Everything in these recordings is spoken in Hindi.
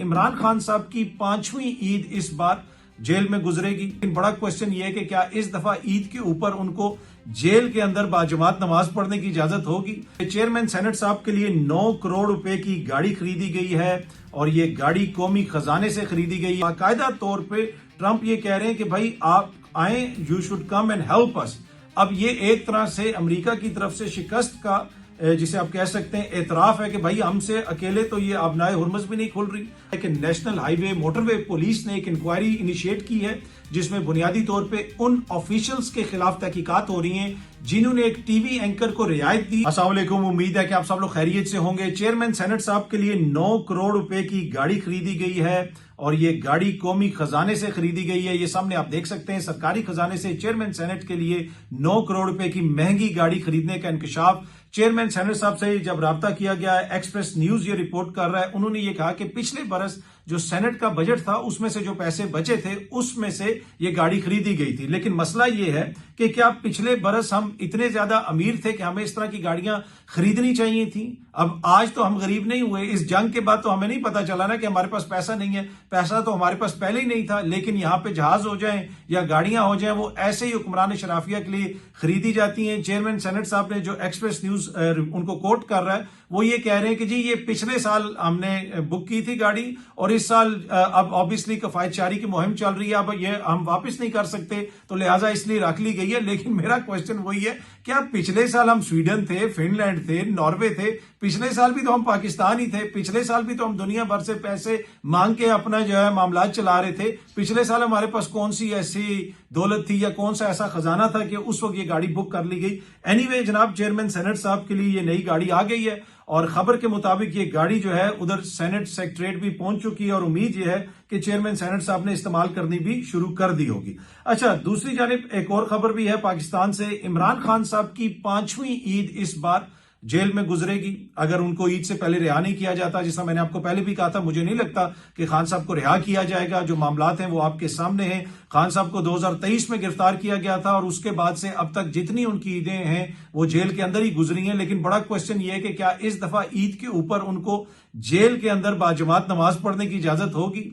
इमरान खान साहब की 5वीं ईद इस बार जेल में गुजरेगी। लेकिन बड़ा क्वेश्चन ये है कि क्या इस दफा ईद के ऊपर उनको जेल के अंदर बाजमात नमाज पढ़ने की इजाजत होगी। चेयरमैन सेनेट साहब के लिए 9 करोड़ रुपए की गाड़ी खरीदी गई है और ये गाड़ी कौमी खजाने से खरीदी गई है। बाकायदा तौर पे ट्रंप ये कह रहे हैं कि भाई आप आए, you should come and help us. अब ये एक तरह से अमेरिका की तरफ से शिकस्त का जिसे आप कह सकते हैं एतराफ है कि भाई हमसे अकेले तो ये आबनाए हुर्मस भी नहीं खुल रही। लेकिन नेशनल हाईवे मोटरवे पुलिस ने एक इंक्वायरी इनिशिएट की है जिसमें बुनियादी तौर पे उन ऑफिशियल्स के खिलाफ तहकीकात हो रही हैं जिन्होंने एक टीवी एंकर को रियायत दी। अस्सलाम वालेकुम, उम्मीद है कि आप सब लोग खैरियत से होंगे। चेयरमैन सेनेट साहब के लिए 9 करोड़ रुपए की गाड़ी खरीदी गई है और ये गाड़ी कौमी खजाने से खरीदी गई है। ये सामने आप देख सकते हैं, सरकारी खजाने से चेयरमैन सेनेट के लिए 9 करोड़ रुपए की महंगी गाड़ी खरीदने का इंकशाफ चेयरमैन सेनेट साहब से जब राब्ता किया गया है, एक्सप्रेस न्यूज ये रिपोर्ट कर रहा है। उन्होंने ये कहा कि पिछले बरस जो सेनेट का बजट था उसमें से जो पैसे बचे थे उसमें से ये गाड़ी खरीदी गई थी। लेकिन मसला ये है कि क्या पिछले बरस हम इतने ज्यादा अमीर थे कि हमें इस तरह की गाड़ियां खरीदनी चाहिए थी। अब आज तो हम गरीब नहीं हुए, इस जंग के बाद तो हमें नहीं पता चला ना कि हमारे पास पैसा नहीं है। पैसा तो हमारे पास पहले ही नहीं था, लेकिन यहाँ पे जहाज हो जाए या गाड़ियां हो जाए वो ऐसे ही हुक्मरान शराफिया के लिए खरीदी जाती हैं। चेयरमैन सेनेट साहब ने जो एक्सप्रेस न्यूज उनको कोट कर रहा है वो ये कह रहे हैं कि जी ये पिछले साल हमने बुक की थी गाड़ी और इस साल अब ऑब्वियसली कफायत चारी की मुहिम चल रही है, अब ये हम वापस नहीं कर सकते तो लिहाजा इसलिए रख ली गई है। लेकिन मेरा क्वेश्चन वही है, क्या पिछले साल हम स्वीडन थे, फिनलैंड थे, नॉर्वे थे, पिछले साल भी तो हम पाकिस्तान ही थे, पिछले साल भी तो हम दुनिया भर से पैसे मांग के अपना जो है मामला चला रहे थे। पिछले साल हमारे पास कौन सी ऐसी दौलत थी या कौन सा ऐसा खजाना था कि उस वक्त ये गाड़ी बुक कर ली गई। एनीवे जनाब, चेयरमैन सेनेट साहब के लिए ये नई गाड़ी आ गई है और खबर के मुताबिक ये गाड़ी जो है उधर सेनेट सेक्रेटरीट भी पहुंच चुकी है और उम्मीद ये है कि चेयरमैन सेनेट साहब ने इस्तेमाल करनी भी शुरू कर दी होगी। अच्छा, दूसरी जानिब एक और खबर भी है पाकिस्तान से। इमरान खान साहब की 5वीं ईद इस बार जेल में गुजरेगी अगर उनको ईद से पहले रिहा नहीं किया जाता। जैसा मैंने आपको पहले भी कहा था, मुझे नहीं लगता कि खान साहब को रिहा किया जाएगा। जो मामलात हैं वो आपके सामने हैं। खान साहब को 2023 में गिरफ्तार किया गया था और उसके बाद से अब तक जितनी उनकी ईदें हैं वो जेल के अंदर ही गुजरी हैं। लेकिन बड़ा क्वेश्चन ये है कि क्या इस दफा ईद के ऊपर उनको जेल के अंदर बाजमात नमाज पढ़ने की इजाजत होगी।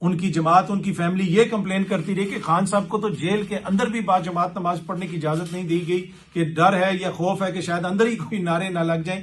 उनकी जमात, उनकी फैमिली ये कंप्लेन करती रही कि खान साहब को तो जेल के अंदर भी बाजमात नमाज पढ़ने की इजाजत नहीं दी गई, कि डर है या खौफ है कि शायद अंदर ही कोई नारे ना लग जाएं।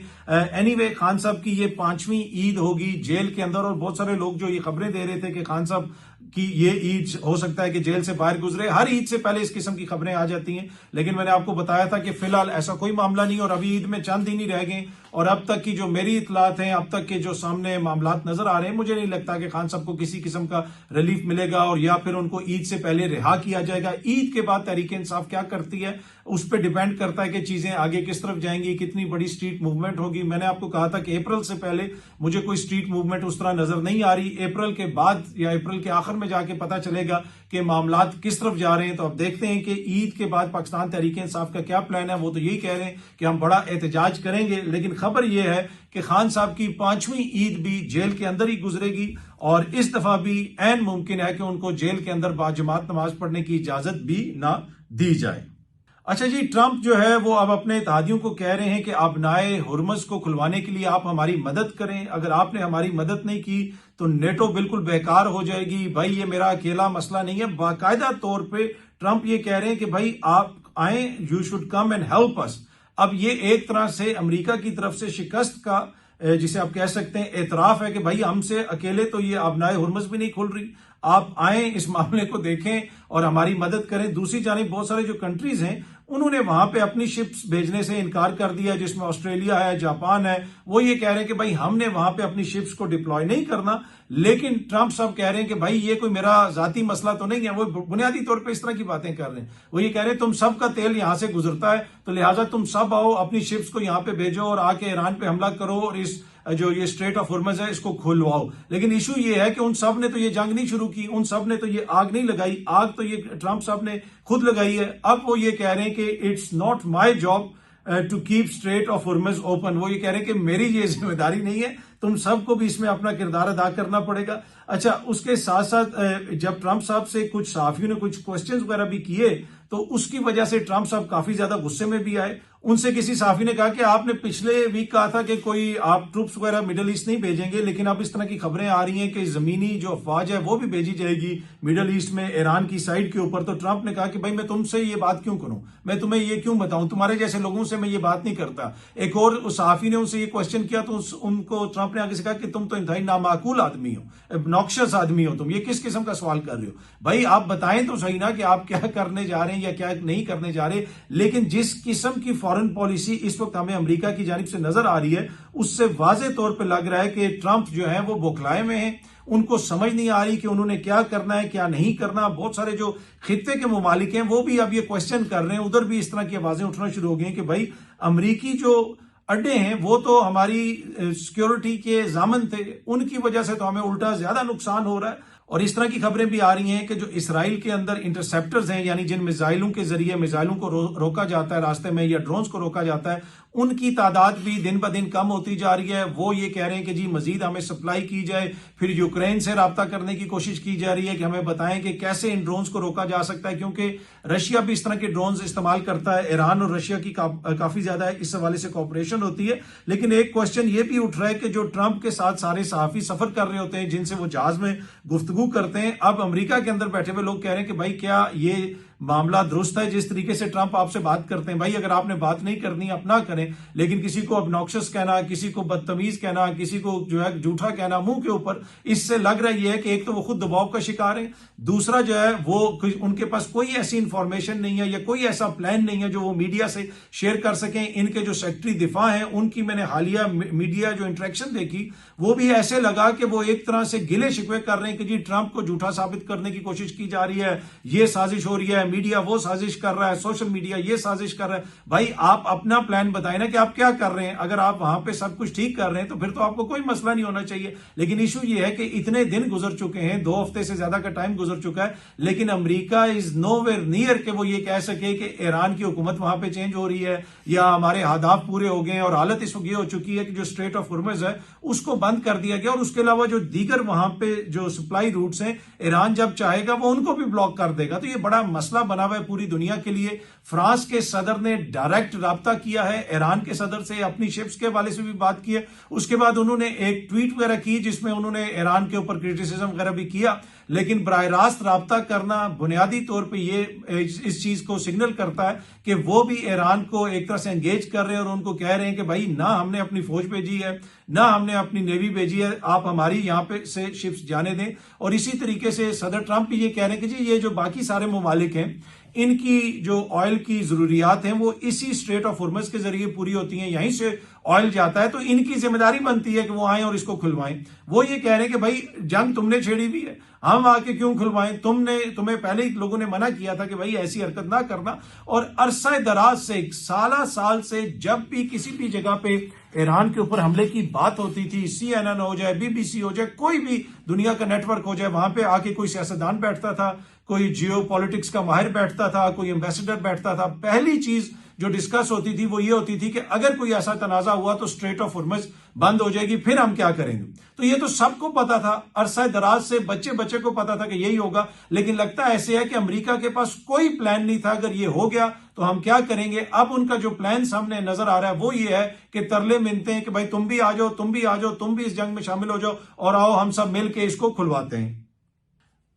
एनीवे, खान साहब की ये 5वीं ईद होगी जेल के अंदर और बहुत सारे लोग जो ये खबरें दे रहे थे कि खान साहब की ये ईद हो सकता है कि जेल से बाहर गुजरे। हर ईद से पहले इस किस्म की खबरें आ जाती हैं, लेकिन मैंने आपको बताया था कि फिलहाल ऐसा कोई मामला नहीं और अभी ईद में चंद दिन ही रह गए और अब तक की जो मेरी इतलात हैं, अब तक के जो सामने मामलात नजर आ रहे हैं, मुझे नहीं लगता कि खान साहब को किसी किस्म का रिलीफ मिलेगा और या फिर उनको ईद से पहले रिहा किया जाएगा। ईद के बाद तहरीक इंसाफ क्या करती है उस पर डिपेंड करता है कि चीजें आगे किस तरफ जाएंगी, कितनी बड़ी स्ट्रीट मूवमेंट होगी। मैंने आपको कहा था कि अप्रैल से पहले मुझे कोई स्ट्रीट मूवमेंट उस तरह नजर नहीं आ रही। अप्रैल के बाद या अप्रैल के आखिर में जाके पता चलेगा कि मामलात किस तरफ जा रहे हैं। तो अब देखते हैं कि ईद के बाद पाकिस्तान तहरीक इंसाफ का क्या प्लान है। वो तो यही कह रहे हैं कि हम बड़ा एहतजाज करेंगे, लेकिन खबर यह है कि खान साहब की 5वीं ईद भी जेल के अंदर ही गुजरेगी और इस दफा भी ऐन मुमकिन है कि उनको जेल के अंदर बाजमात नमाज पढ़ने की इजाजत भी ना दी जाए। अच्छा जी, ट्रंप जो है वो अब अपने इत्तेहादियों को कह रहे हैं कि आबनाए हुर्मस को खुलवाने के लिए आप हमारी मदद करें। अगर आपने हमारी मदद नहीं की तो नेटो बिल्कुल बेकार हो जाएगी। भाई ये मेरा अकेला मसला नहीं है। बाकायदा तौर पे ट्रंप ये कह रहे हैं कि भाई आप आए, you should come and help us. अब ये एक तरह से अमेरिका की तरफ से शिकस्त का जिसे आप कह सकते हैं एतराफ है कि भाई हमसे अकेले तो ये आबनाए हुर्मस भी नहीं खुल रही। आप आए, इस मामले को देखें और हमारी मदद करें। दूसरी जानिब बहुत सारे जो कंट्रीज हैं उन्होंने वहां पे अपनी शिप्स भेजने से इनकार कर दिया, जिसमें ऑस्ट्रेलिया है, जापान है। वो ये कह रहे हैं कि भाई हमने वहां पे अपनी शिप्स को डिप्लॉय नहीं करना। लेकिन ट्रंप साहब कह रहे हैं कि भाई ये कोई मेरा जाती मसला तो नहीं है। वो बुनियादी तौर पे इस तरह की बातें कर रहे हैं। वो ये कह रहे हैं तुम सब का तेल यहां से गुजरता है तो लिहाजा तुम सब आओ, अपनी शिप्स को यहां पे भेजो और आके ईरान पे हमला करो और इस जो ये स्ट्रेट ऑफ हुर्मस है इसको खुलवाओ। लेकिन इशू ये है कि उन सब ने तो ये जंग नहीं शुरू की, उन सब ने तो ये आग नहीं लगाई। आग तो ये ट्रंप साहब ने खुद लगाई है। अब वो ये कह रहे हैं कि it's not my job to keep strait of Hormuz open. वो ये कह रहे हैं कि मेरी ये जिम्मेदारी नहीं है, तुम सबको भी इसमें अपना किरदार अदा करना पड़ेगा। अच्छा, उसके साथ साथ जब ट्रंप साहब से कुछ सहाफियों ने कुछ क्वेश्चंस वगैरह भी किए तो उसकी वजह से ट्रंप साहब काफी ज्यादा गुस्से में भी आए। उनसे किसी साफी ने कहा कि आपने पिछले वीक कहा था कि कोई आप ट्रूप्स वगैरह मिडिल ईस्ट नहीं भेजेंगे, लेकिन अब इस तरह की खबरें आ रही हैं कि जमीनी जो अफवाज है वो भी भेजी जाएगी मिडिल ईस्ट में ईरान की साइड के ऊपर। तो ट्रंप ने कहा कि भाई मैं तुमसे ये बात क्यों करूं, मैं तुम्हें ये क्यों बताऊं, तुम्हारे जैसे लोगों से मैं ये बात नहीं करता। एक और उस सहाफी ने उनसे ये क्वेश्चन किया तो उनको ट्रंप ने आगे से कहा कि तुम तो इंतहाई नामाकूल आदमी हो, नॉक्शस आदमी हो, तुम ये किस किस्म का सवाल कर रहे हो। भाई आप बताएं तो सही ना कि आप क्या करने जा रहे हैं या क्या नहीं करने जा रहे। लेकिन जिस किस्म की फॉरेन पॉलिसी इस वक्त हमें अमेरिका की जानिब से नजर आ रही है, उससे वाजे तौर पर लग रहा है कि ट्रंप जो है वो बौखलाए में है, उनको समझ नहीं आ रही कि उन्होंने क्या करना है क्या नहीं करना। बहुत सारे जो खित्ते के मुमालिक हैं वो भी अब ये क्वेश्चन कर रहे हैं, उधर भी इस तरह की आवाजें उठना शुरू हो गई कि भाई अमरीकी जो अड्डे हैं वो तो हमारी सिक्योरिटी के जामन थे, उनकी वजह से तो हमें उल्टा ज्यादा नुकसान हो रहा है। और इस तरह की खबरें भी आ रही हैं कि जो इसराइल के अंदर इंटरसेप्टर्स हैं, यानी जिन मिसाइलों के जरिए मिसाइलों को रोका जाता है रास्ते में या ड्रोन्स को रोका जाता है, उनकी तादाद भी दिन ब दिन कम होती जा रही है। वो ये कह रहे हैं कि जी मजीद हमें सप्लाई की जाए। फिर यूक्रेन से राब्ता करने की कोशिश की जा रही है कि हमें बताएं कि कैसे इन ड्रोन्स को रोका जा सकता है, क्योंकि रशिया भी इस तरह के ड्रोन्स इस्तेमाल करता है। ईरान और रशिया की काफी ज्यादा इस हवाले से कॉपरेशन होती है। लेकिन एक क्वेश्चन ये भी उठ रहा है कि जो ट्रंप के साथ सारे सहाफी सफर कर रहे होते हैं, जिनसे वो जहाज में गुफ्तगू करते हैं, अब अमेरिका के अंदर बैठे हुए लोग कह रहे हैं कि भाई क्या ये मामला दुरुस्त है जिस तरीके से ट्रंप आपसे बात करते हैं। भाई अगर आपने बात नहीं करनी आप ना करें, लेकिन किसी को ऑब्नॉक्शियस कहना, किसी को बदतमीज कहना, किसी को जो है झूठा कहना मुंह के ऊपर, इससे लग रहा है कि एक तो वो खुद दबाव का शिकार है, दूसरा जो है वो उनके पास कोई ऐसी इंफॉर्मेशन नहीं है या कोई ऐसा प्लान नहीं है जो वो मीडिया से शेयर कर सकें। इनके जो सेक्रेटरी दिफा हैं उनकी मैंने हालिया मीडिया जो इंटरेक्शन देखी, वो भी ऐसे लगा कि वो एक तरह से गिले शिकवे कर रहे हैं कि जी ट्रंप को झूठा साबित करने की कोशिश की जा रही है, ये साजिश हो रही है, मीडिया वो साजिश कर रहा है, सोशल मीडिया ये साजिश कर रहा है। भाई आप अपना प्लान बताएं ना कि आप क्या कर रहे हैं। अगर आप वहां पे सब कुछ ठीक कर रहे हैं तो फिर तो आपको कोई मसला नहीं होना चाहिए। लेकिन इशू ये है कि इतने दिन गुजर चुके हैं, 2 हफ्ते से ज्यादा का टाइम गुजर चुका है, लेकिन अमेरिका इज नोवेयर नियर कि वो ये कह सके कि ईरान की हुकूमत वहां पे चेंज हो रही है या हमारे अहदाफ पूरे हो गए। और हालत इस वक्त ये हो चुकी है कि जो स्ट्रेट ऑफ हुर्मुज़ है उसको बंद कर दिया गया, और उसके अलावा जो दीगर वहां पे जो सप्लाई रूट्स हैं, ईरान जब चाहेगा वो उनको भी ब्लॉक कर देगा। तो ये बड़ा मसला बना हुआ है पूरी दुनिया के लिए। फ्रांस के सदर ने डायरेक्ट राब्ता किया है ईरान के सदर से, अपनी शिप्स के हवाले से भी बात की है। उसके बाद उन्होंने एक ट्वीट वगैरह की जिसमें उन्होंने ईरान के ऊपर क्रिटिसिज्म वगैरह भी किया। लेकिन बराह रास्त राब्ता करना बुनियादी तौर पे ये इस चीज को सिग्नल करता है कि वो भी ईरान को एक तरह से एंगेज कर रहे हैं और उनको कह रहे हैं कि भाई ना हमने अपनी फौज भेजी है, ना हमने अपनी नेवी भेजी है, आप हमारी यहां पे से शिप्स जाने दें। और इसी तरीके से सदर ट्रंप भी ये कह रहे हैं कि जी ये जो बाकी सारे ममालिक हैं, इनकी जो ऑयल की जरूरियात हैं वो इसी स्ट्रेट ऑफ हुर्मुज़ के जरिए पूरी होती हैं, यहीं से ऑयल जाता है, तो इनकी जिम्मेदारी बनती है कि वो आए और इसको खुलवाएं। वो ये कह रहे हैं कि भाई जंग तुमने छेड़ी हुई है, हम आके क्यों खुलवाएं, तुम्हें पहले ही लोगों ने मना किया था कि भाई ऐसी हरकत ना करना। और अरसा दराज से साल से जब भी किसी भी जगह पे ईरान के ऊपर हमले की बात होती थी, CNN हो जाए, BBC हो जाए, कोई भी दुनिया का नेटवर्क हो जाए, वहां पे आके कोई सियासतदान बैठता था, कोई जियो पॉलिटिक्स का माहिर बैठता था, कोई एम्बेसडर बैठता था, पहली चीज जो डिस्कस होती थी वो ये होती थी कि अगर कोई ऐसा तनाजा हुआ तो स्ट्रेट ऑफ हुर्मुज़ बंद हो जाएगी, फिर हम क्या करेंगे। तो ये तो सबको पता था, अरसा दराज से बच्चे को पता था कि यही होगा। लेकिन लगता ऐसे है कि अमेरिका के पास कोई प्लान नहीं था, अगर ये हो गया तो हम क्या करेंगे। अब उनका जो प्लान सामने नजर आ रहा है वो ये है कि तरले मिलते हैं कि भाई तुम भी आ जाओ, तुम भी आ जाओ, तुम भी इस जंग में शामिल हो जाओ और आओ हम सब मिलकर इसको खुलवाते हैं।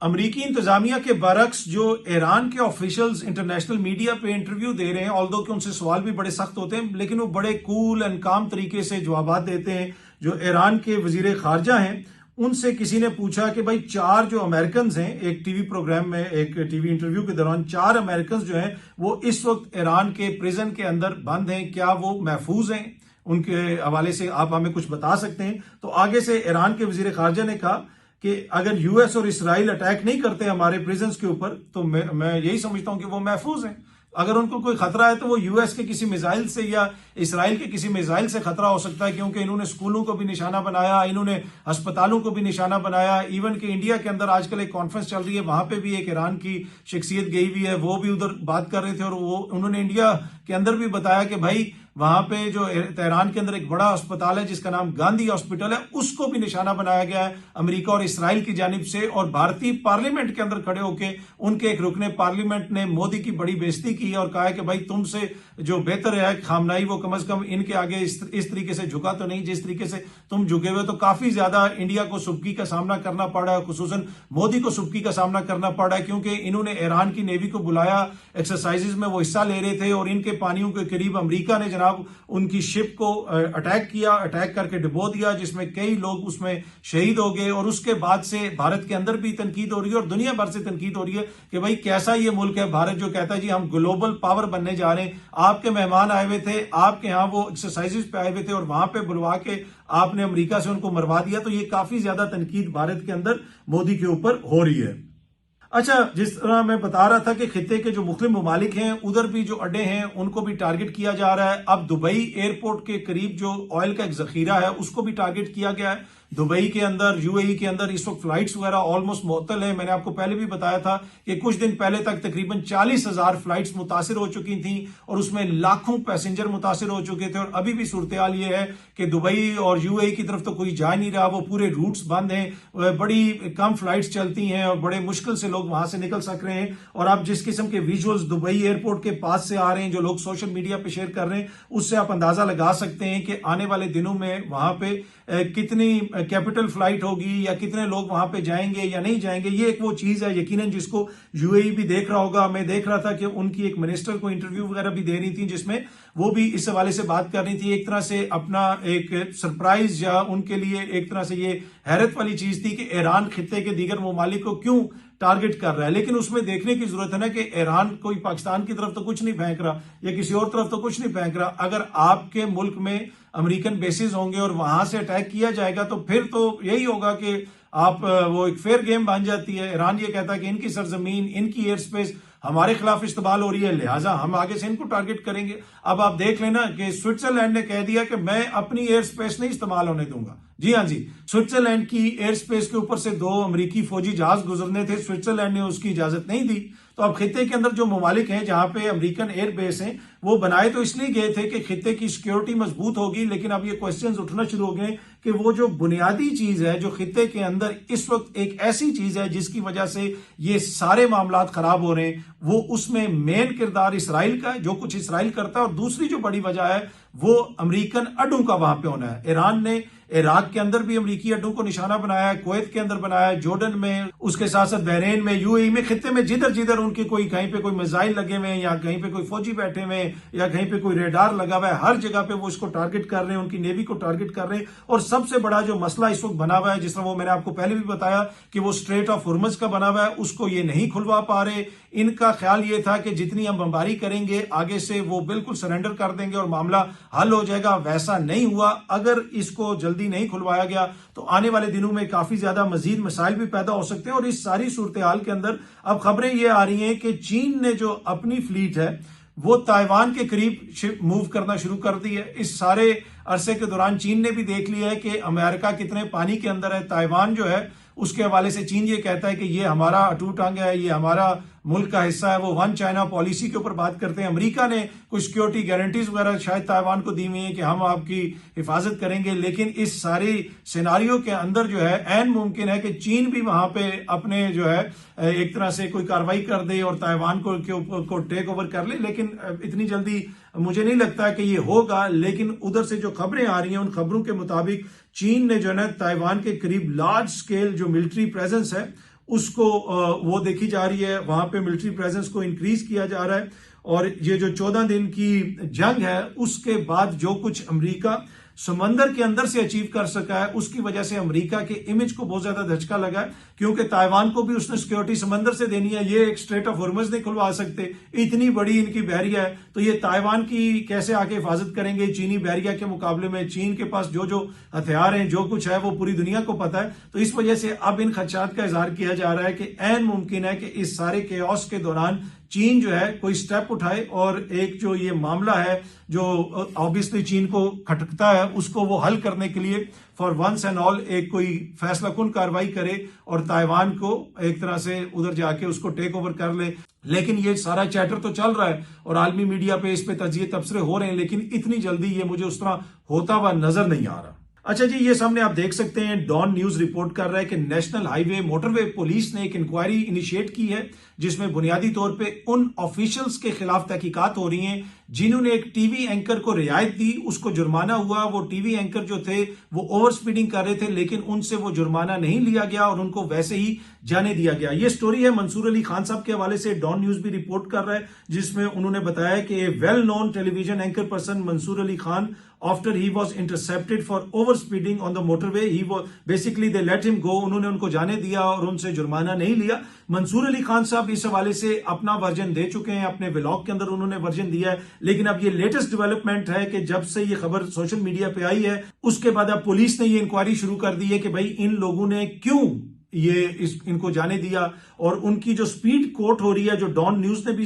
अमरीकी इंतजामिया के बरक्स जो ईरान के ऑफिशियल्स इंटरनेशनल मीडिया पे इंटरव्यू दे रहे हैं, ऑल्दो कि उनसे सवाल भी बड़े सख्त होते हैं, लेकिन वो बड़े कूल एंड काम तरीके से जवाब देते हैं। जो ईरान के वजीर खारजा हैं उनसे किसी ने पूछा कि भाई 4 जो अमेरिकन हैं, एक टीवी प्रोग्राम में एक टीवी इंटरव्यू के दौरान 4 अमेरिकन जो हैं वो इस वक्त ईरान के प्रिजन के अंदर बंद हैं, क्या वो महफूज हैं? उनके हवाले से आप हमें कुछ बता सकते हैं? तो आगे से ईरान के वजीर खारजा ने कहा कि अगर यूएस और इसराइल अटैक नहीं करते हमारे प्रिजन्स के ऊपर तो मैं यही समझता हूं कि वो महफूज हैं। अगर उनको कोई खतरा है तो वो यूएस के किसी मिसाइल से या इसराइल के किसी मिसाइल से खतरा हो सकता है, क्योंकि इन्होंने स्कूलों को भी निशाना बनाया, इन्होंने अस्पतालों को भी निशाना बनाया। इवन कि इंडिया के अंदर आजकल एक कॉन्फ्रेंस चल रही है, वहां पे भी एक ईरान की शख्सियत गई हुई है, वो भी उधर बात कर रहे थे और वो उन्होंने इंडिया के अंदर भी बताया कि भाई वहां पे जो तेहरान के अंदर एक बड़ा अस्पताल है जिसका नाम गांधी हॉस्पिटल है, उसको भी निशाना बनाया गया है अमेरिका और इसराइल की जानिब से। और भारतीय पार्लियामेंट के अंदर खड़े होकर उनके एक रुकने पार्लियामेंट ने मोदी की बड़ी बेइज्जती की और कहा है कि भाई तुमसे जो बेहतर है खामनाई, वो कम से कम इनके आगे इस तरीके से झुका तो नहीं जिस तरीके से तुम झुके हुए। तो काफी ज्यादा इंडिया को सुबकी का सामना करना पड़ा है, खुसूसन मोदी को सुबकी का सामना करना पड़ा है, क्योंकि इन्होंने ईरान की नेवी को बुलाया, एक्सरसाइजेज में वो हिस्सा ले रहे थे और इनके पानियों के करीब अमेरिका ने जनाब उनकी शिप को अटैक किया, अटैक करके डुबो दिया, जिसमें कई लोग उसमें शहीद हो गए। और उसके बाद से भारत के अंदर भी तनकीद हो रही है और दुनिया भर से तनकीद हो रही है कि भाई कैसा ये मुल्क है भारत जो कहता है जी हम ग्लोबल पावर बनने जा रहे हैं। आपके मेहमान आए हुए थे, आपके यहां वो एक्सरसाइजेज पे आए हुए थे और वहां पे बुलवा के आपने अमेरिका से उनको मरवा दिया। तो ये काफी ज्यादा तनकीद भारत के अंदर मोदी के ऊपर हो रही है। अच्छा, जिस तरह मैं बता रहा था कि खित्ते के जो मुख्तलिफ ममालिक हैं उधर भी जो अड्डे हैं उनको भी टारगेट किया जा रहा है। अब दुबई एयरपोर्ट के करीब जो ऑयल का एक जखीरा है उसको भी टारगेट किया गया है। दुबई के अंदर, यूएई के अंदर इस वक्त फ्लाइट्स वगैरह ऑलमोस्ट मुअत्तल है। मैंने आपको पहले भी बताया था कि कुछ दिन पहले तक तकरीबन 40,000 फ्लाइट्स मुतासिर हो चुकी थी और उसमें लाखों पैसेंजर मुतासिर हो चुके थे। और अभी भी सूरत हाल ये है कि दुबई और यूएई की तरफ तो कोई जा नहीं रहा, वो पूरे रूट्स बंद हैं, बड़ी कम फ्लाइट्स चलती हैं और बड़े मुश्किल से लोग वहां से निकल सक रहे हैं। और आप जिस किस्म के विजुअल्स दुबई एयरपोर्ट के पास से आ रहे हैं, जो लोग सोशल मीडिया पे शेयर कर रहे हैं, उससे आप अंदाजा लगा सकते हैं कि आने वाले दिनों में वहां पे कितनी कैपिटल फ्लाइट होगी या कितने लोग वहां पे जाएंगे या नहीं जाएंगे। ये एक वो चीज है यकीनन जिसको यूएई भी देख रहा होगा। मैं देख रहा था कि उनकी एक मिनिस्टर को इंटरव्यू वगैरह भी दे रही थी जिसमें वो भी इस हवाले से बात कर रही थी। एक तरह से अपना एक सरप्राइज या उनके लिए एक तरह से ये हैरत वाली चीज थी कि ईरान खित्ते के दीगर ममालिक को क्यों टारगेट कर रहा है। लेकिन उसमें देखने की जरूरत है ना कि ईरान कोई पाकिस्तान की तरफ तो कुछ नहीं फेंक रहा या किसी और तरफ तो कुछ नहीं फेंक रहा। अगर आपके मुल्क में अमेरिकन बेसिस होंगे और वहां से अटैक किया जाएगा तो फिर तो यही होगा कि आप वो एक फेयर गेम बन जाती है। ईरान ये कहता है कि इनकी सरजमीन, इनकी एयर स्पेस हमारे खिलाफ इस्तेमाल हो रही है, लिहाजा हम आगे से इनको टारगेट करेंगे। अब आप देख लेना कि स्विट्जरलैंड ने कह दिया कि मैं अपनी एयर स्पेस नहीं इस्तेमाल होने दूंगा। जी हाँ जी, स्विट्जरलैंड की एयर स्पेस के ऊपर से 2 अमेरिकी फौजी जहाज गुजरने थे, स्विट्जरलैंड ने उसकी इजाजत नहीं दी। तो अब खित्ते के अंदर जो ममालिक हैं जहां पे अमेरिकन एयर बेस हैं वो बनाए तो इसलिए गए थे कि खित्ते की सिक्योरिटी मजबूत होगी। लेकिन अब ये क्वेश्चंस उठना शुरू हो गए कि वो जो बुनियादी चीज है जो खित्ते के अंदर इस वक्त एक ऐसी चीज है जिसकी वजह से ये सारे मामला खराब हो रहे हैं, वो उसमें मेन किरदार इसराइल का है, जो कुछ इसराइल करता है। और दूसरी जो बड़ी वजह है वो अमेरिकन अड्डों का वहां पे होना है। ईरान ने इराक के अंदर भी अमेरिकी अड्डों को निशाना बनाया है, कुवैत के अंदर बनाया है, जॉर्डन में, उसके साथ साथ बहरीन में, यूएई में, खित्ते में जिधर जिधर उनके कोई कहीं पे कोई मिसाइल लगे हुए हैं या कहीं पे कोई फौजी बैठे हुए हैं या कहीं पे कोई रेडार लगा हुआ है, हर जगह पे वो इसको टारगेट कर रहे हैं, उनकी नेवी को टारगेट कर रहे हैं। और सबसे बड़ा जो मसला इस वक्त बना हुआ है, जिस तरह वो मैंने आपको पहले भी बताया कि वो स्ट्रेट ऑफ हुर्मुज का बना हुआ है, उसको ये नहीं खुलवा पा रहे। इनका ख्याल ये था कि जितनी हम बमबारी करेंगे आगे से वो बिल्कुल सरेंडर कर देंगे और मामला हल हो जाएगा। वैसा नहीं हुआ। अगर इसको जल्दी नहीं खुलवाया गया तो आने वाले दिनों में काफी ज्यादा मजीद मसाइल भी पैदा हो सकते हैं। और इस सारी सूरत हाल के अंदर अब खबरें ये आ रही हैं कि चीन ने जो अपनी फ्लीट है वो ताइवान के करीब मूव करना शुरू कर दी है। इस सारे अरसे के दौरान चीन ने भी देख लिया है कि अमेरिका कितने पानी के अंदर है। ताइवान जो है उसके हवाले से चीन ये कहता है कि ये हमारा अटूट अंग है, ये हमारा मुल्क का हिस्सा है। वो वन चाइना पॉलिसी के ऊपर बात करते हैं। अमेरिका ने कुछ सिक्योरिटी गारंटीज वगैरह शायद ताइवान को दी हुई है कि हम आपकी हिफाजत करेंगे। लेकिन इस सारी सिनारियो के अंदर जो है ऐन मुमकिन है कि चीन भी वहां पे अपने जो है एक तरह से कोई कार्रवाई कर दे और ताइवान को टेक ओवर कर ले। लेकिन इतनी जल्दी मुझे नहीं लगता कि ये होगा। लेकिन उधर से जो खबरें आ रही हैं उन खबरों के मुताबिक चीन ने जो है ताइवान के करीब लार्ज स्केल जो मिलिट्री प्रेजेंस है उसको वो देखी जा रही है। वहां पे मिलिट्री प्रेजेंस को इंक्रीज किया जा रहा है। और ये जो 14 दिन की जंग है उसके बाद जो कुछ अमेरिका समंदर के अंदर से अचीव कर सका है उसकी वजह से अमेरिका के इमेज को बहुत ज्यादा धचका लगा है, क्योंकि ताइवान को भी उसने सिक्योरिटी समंदर से देनी है। ये एक स्ट्रेट ऑफ हुर्मुज नहीं खुलवा सकते, इतनी बड़ी इनकी बहरिया है। तो ये ताइवान की कैसे आके हिफाजत करेंगे चीनी बहरिया के मुकाबले में? चीन के पास जो जो हथियार हैं, जो कुछ है वो पूरी दुनिया को पता है। तो इस वजह से अब इन खदशात का इजहार किया जा रहा है कि ऐन मुमकिन है कि इस सारे केओस के दौरान चीन जो है कोई स्टेप उठाए और एक जो ये मामला है जो ऑब्वियसली चीन को खटकता है उसको वो हल करने के लिए फॉर वंस एंड ऑल एक कोई फैसला कुन कार्रवाई करे और ताइवान को एक तरह से उधर जाके उसको टेक ओवर कर ले। लेकिन ये सारा चैटर तो चल रहा है और आलमी मीडिया पे इस पे तजिए तबसरे हो रहे हैं, लेकिन इतनी जल्दी ये मुझे उस तरह होता हुआ नजर नहीं आ रहा। अच्छा जी, ये सामने आप देख सकते हैं डॉन न्यूज रिपोर्ट कर रहा है कि नेशनल हाईवे मोटरवे पुलिस ने एक इंक्वायरी इनिशिएट की है जिसमें बुनियादी तौर पे उन ऑफिशियल्स के खिलाफ तहकीकात हो रही हैं जिन्होंने एक टीवी एंकर को रियायत दी, उसको जुर्माना हुआ। वो टीवी एंकर जो थे वो ओवर स्पीडिंग कर रहे थे लेकिन उनसे वो जुर्माना नहीं लिया गया और उनको वैसे ही जाने दिया गया। ये स्टोरी है मंसूर अली खान साहब के हवाले से, डॉन न्यूज भी रिपोर्ट कर रहा है जिसमें उन्होंने बताया कि well known television anchor person Mansoor Ali Khan after he was intercepted for over speeding on the motorway, he was basically they let him go, उन्होंने उनको जाने दिया और उनसे जुर्माना नहीं लिया। मंसूर अली खान साहब इस हवाले से अपना वर्जन दे चुके हैं, अपने व्लॉग के अंदर उन्होंने वर्जन दिया है। लेकिन अब ये लेटेस्ट डेवलपमेंट है कि जब से ये खबर सोशल मीडिया पे आई है उसके बाद अब पुलिस ने ये इंक्वायरी शुरू कर दी है कि भाई इन लोगों ने क्यों इनको जाने दिया। और उनकी जो स्पीड कोट हो रही है, जो डॉन न्यूज ने भी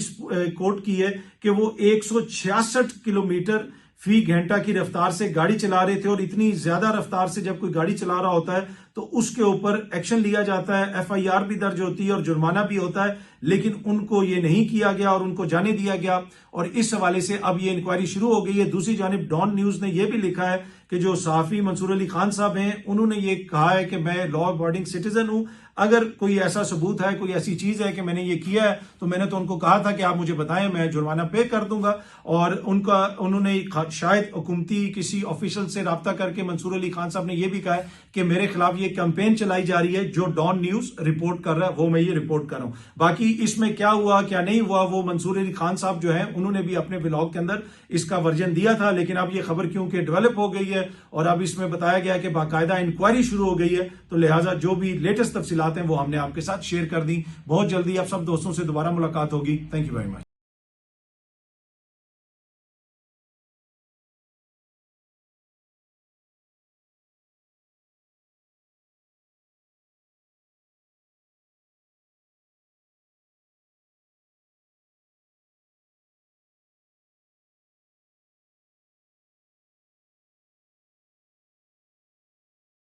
कोट की है कि वो 166 किलोमीटर फी घंटा की रफ्तार से गाड़ी चला रहे थे और इतनी ज्यादा रफ्तार से जब कोई गाड़ी चला रहा होता है तो उसके ऊपर एक्शन लिया जाता है, एफआईआर भी दर्ज होती है और जुर्माना भी होता है। लेकिन उनको ये नहीं किया गया और उनको जाने दिया गया और इस हवाले से अब ये इंक्वायरी शुरू हो गई है। दूसरी जानिब डॉन न्यूज ने यह भी लिखा है कि जो सहाफी मंसूर अली खान साहब हैं उन्होंने ये कहा है कि मैं लॉ अबॉर्डिंग सिटीजन हूं, अगर कोई ऐसा सबूत है, कोई ऐसी चीज है कि मैंने ये किया है तो मैंने तो उनको कहा था कि आप मुझे बताएं, मैं जुर्माना पे कर दूंगा। और उन्होंने शायद हुकूमती किसी ऑफिशियल से राब्ता करके मंसूर अली खान साहब ने यह भी कहा है कि मेरे खिलाफ ये कैंपेन चलाई जा रही है जो डॉन न्यूज रिपोर्ट कर रहा है वो मैं ये रिपोर्ट कर रहा हूं। बाकी इसमें क्या हुआ क्या नहीं हुआ वो मंसूर अली खान साहब जो है उन्होंने भी अपने ब्लॉग के अंदर इसका वर्जन दिया था। लेकिन अब ये खबर क्योंकि डेवलप हो गई है और अब इसमें बताया गया कि बाकायदा इंक्वायरी शुरू हो गई है तो लिहाजा जो भी लेटेस्ट तफसीलात हैं वो हमने आपके साथ शेयर कर दी। बहुत जल्दी आप सब दोस्तों से दोबारा मुलाकात होगी। Thank you very much.